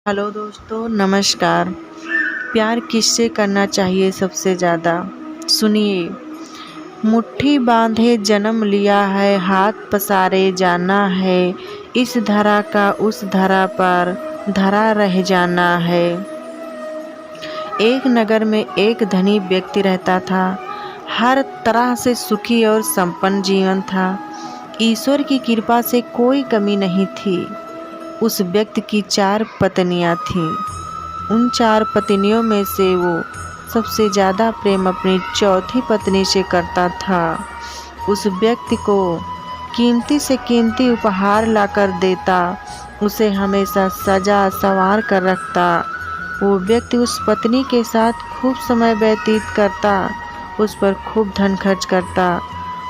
Hello दोस्तों, नमस्कार। प्यार किससे करना चाहिए सबसे ज़्यादा? सुनिए। मुट्ठी बांधे जन्म लिया है, हाथ पसारे जाना है, इस धरा का उस धरा पर धरा रह जाना है। एक नगर में एक धनी व्यक्ति रहता था। हर तरह से सुखी और संपन्न जीवन था। ईश्वर की कृपा से कोई कमी नहीं थी। उस व्यक्ति की 4 पत्नियां थीं। उन 4 पत्नियों में से वो सबसे ज़्यादा प्रेम अपनी चौथी पत्नी से करता था। उस व्यक्ति को कीमती से कीमती उपहार लाकर देता, उसे हमेशा सजा संवार कर रखता। वो व्यक्ति उस पत्नी के साथ खूब समय व्यतीत करता, उस पर खूब धन खर्च करता।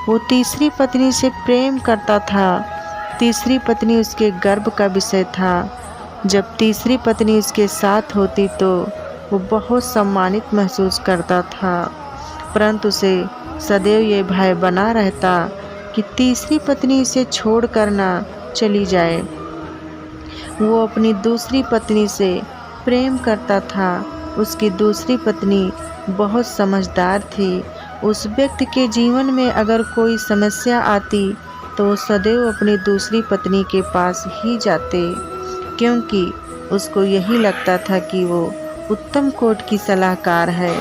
वो तीसरी पत्नी से प्रेम करता था। तीसरी पत्नी उसके गर्व का विषय था। जब तीसरी पत्नी उसके साथ होती तो वो बहुत सम्मानित महसूस करता था, परंतु उसे सदैव ये भय बना रहता कि तीसरी पत्नी इसे छोड़ कर ना चली जाए। वो अपनी दूसरी पत्नी से प्रेम करता था। उसकी दूसरी पत्नी बहुत समझदार थी। उस व्यक्ति के जीवन में अगर कोई समस्या आती तो वो सदैव अपनी दूसरी पत्नी के पास ही जाते, क्योंकि उसको यही लगता था कि वो उत्तम कोट की सलाहकार है।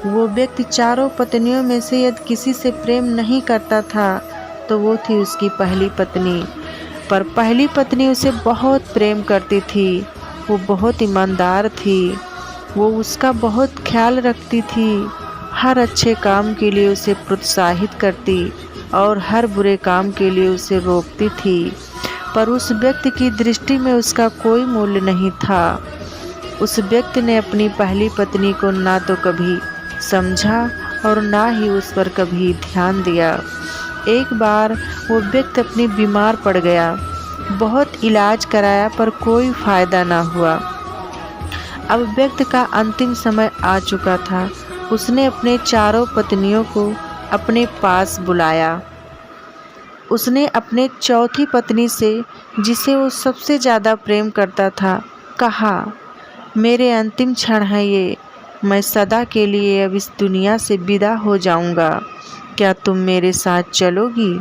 वो व्यक्ति चारों पत्नियों में से यदि किसी से प्रेम नहीं करता था तो वो थी उसकी पहली पत्नी। पर पहली पत्नी उसे बहुत प्रेम करती थी। वो बहुत ईमानदार थी। वो उसका बहुत ख्याल रखती थी। हर अच्छे काम के लिए उसे प्रोत्साहित करती और हर बुरे काम के लिए उसे रोकती थी। पर उस व्यक्ति की दृष्टि में उसका कोई मूल्य नहीं था। उस व्यक्ति ने अपनी पहली पत्नी को ना तो कभी समझा और ना ही उस पर कभी ध्यान दिया। एक बार वो व्यक्ति अपनी बीमार पड़ गया। बहुत इलाज कराया पर कोई फायदा ना हुआ। अब व्यक्ति का अंतिम समय आ चुका था। उसने अपने चारों पत्नियों को अपने पास बुलाया। उसने अपने चौथी पत्नी से, जिसे वो सबसे ज़्यादा प्रेम करता था, कहा, मेरे अंतिम क्षण है ये। मैं सदा के लिए अब इस दुनिया से विदा हो जाऊंगा। क्या तुम मेरे साथ चलोगी?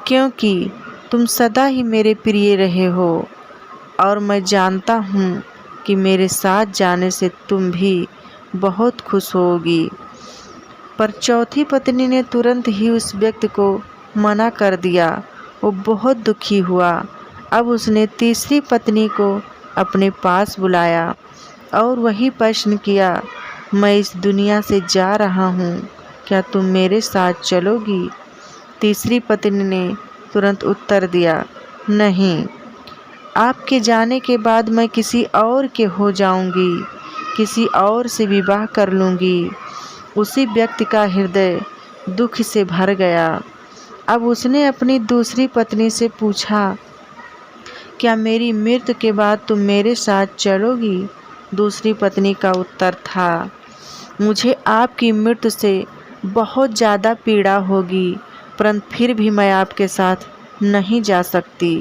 क्योंकि तुम सदा ही मेरे प्रिय रहे हो और मैं जानता हूँ कि मेरे साथ जाने से तुम भी बहुत खुश होगी। पर चौथी पत्नी ने तुरंत ही उस व्यक्ति को मना कर दिया। वो बहुत दुखी हुआ। अब उसने तीसरी पत्नी को अपने पास बुलाया और वही प्रश्न किया, मैं इस दुनिया से जा रहा हूँ, क्या तुम मेरे साथ चलोगी? तीसरी पत्नी ने तुरंत उत्तर दिया, नहीं, आपके जाने के बाद मैं किसी और के हो जाऊंगी, किसी और से विवाह कर लूँगी। उसी व्यक्ति का हृदय दुख से भर गया। अब उसने अपनी दूसरी पत्नी से पूछा, क्या मेरी मृत्यु के बाद तुम मेरे साथ चलोगी? दूसरी पत्नी का उत्तर था, मुझे आपकी मृत्यु से बहुत ज़्यादा पीड़ा होगी, परंतु फिर भी मैं आपके साथ नहीं जा सकती।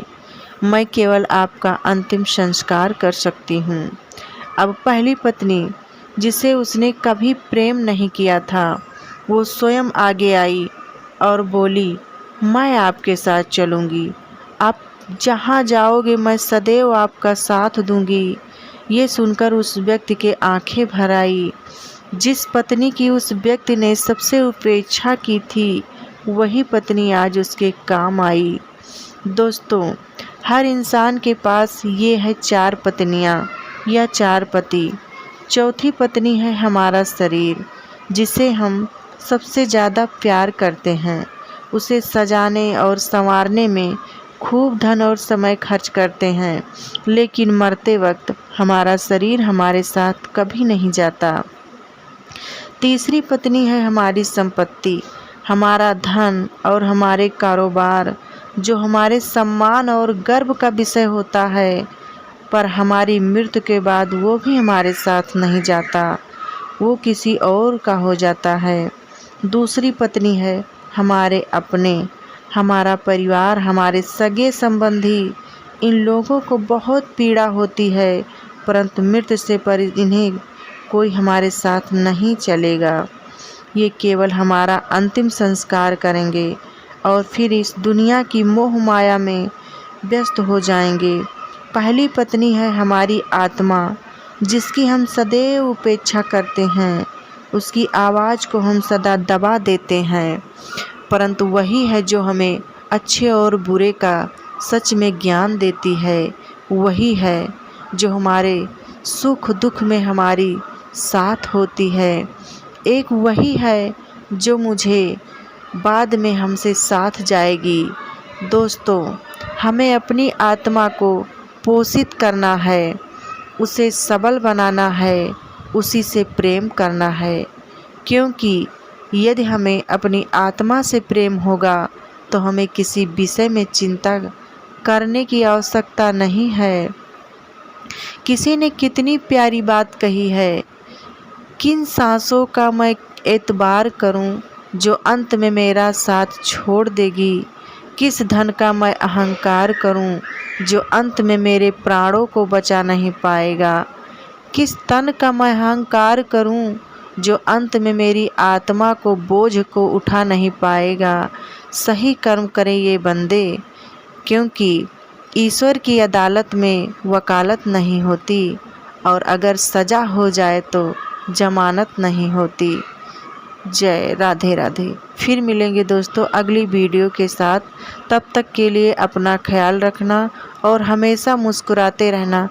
मैं केवल आपका अंतिम संस्कार कर सकती हूँ। अब पहली पत्नी, जिसे उसने कभी प्रेम नहीं किया था, वो स्वयं आगे आई और बोली, मैं आपके साथ चलूँगी। आप जहाँ जाओगे मैं सदैव आपका साथ दूँगी। ये सुनकर उस व्यक्ति के आंखें भर आई। जिस पत्नी की उस व्यक्ति ने सबसे उपेक्षा की थी, वही पत्नी आज उसके काम आई। दोस्तों, हर इंसान के पास ये है 4 पत्नियाँ या 4 पति। चौथी पत्नी है हमारा शरीर, जिसे हम सबसे ज़्यादा प्यार करते हैं। उसे सजाने और संवारने में खूब धन और समय खर्च करते हैं, लेकिन मरते वक्त हमारा शरीर हमारे साथ कभी नहीं जाता। तीसरी पत्नी है हमारी संपत्ति, हमारा धन और हमारे कारोबार, जो हमारे सम्मान और गर्व का विषय होता है, पर हमारी मृत्यु के बाद वो भी हमारे साथ नहीं जाता, वो किसी और का हो जाता है। दूसरी पत्नी है हमारे अपने, हमारा परिवार, हमारे सगे संबंधी। इन लोगों को बहुत पीड़ा होती है परंतु मृत्यु से पर इन्हें कोई हमारे साथ नहीं चलेगा। ये केवल हमारा अंतिम संस्कार करेंगे और फिर इस दुनिया की मोह माया में व्यस्त हो जाएंगे। पहली पत्नी है हमारी आत्मा, जिसकी हम सदैव उपेक्षा करते हैं। उसकी आवाज़ को हम सदा दबा देते हैं, परंतु वही है जो हमें अच्छे और बुरे का सच में ज्ञान देती है। वही है जो हमारे सुख दुख में हमारी साथ होती है। एक वही है जो मुझे बाद में हमसे साथ जाएगी। दोस्तों, हमें अपनी आत्मा को पोषित करना है, उसे सबल बनाना है, उसी से प्रेम करना है, क्योंकि यदि हमें अपनी आत्मा से प्रेम होगा तो हमें किसी विषय में चिंता करने की आवश्यकता नहीं है। किसी ने कितनी प्यारी बात कही है, किन सांसों का मैं एतबार करूं जो अंत में मेरा साथ छोड़ देगी। किस धन का मैं अहंकार करूं जो अंत में मेरे प्राणों को बचा नहीं पाएगा। किस तन का मैं अहंकार करूं जो अंत में मेरी आत्मा को बोझ को उठा नहीं पाएगा। सही कर्म करें ये बंदे, क्योंकि ईश्वर की अदालत में वकालत नहीं होती, और अगर सजा हो जाए तो जमानत नहीं होती। जय राधे राधे। फिर मिलेंगे दोस्तों अगली वीडियो के साथ। तब तक के लिए अपना ख्याल रखना और हमेशा मुस्कुराते रहना।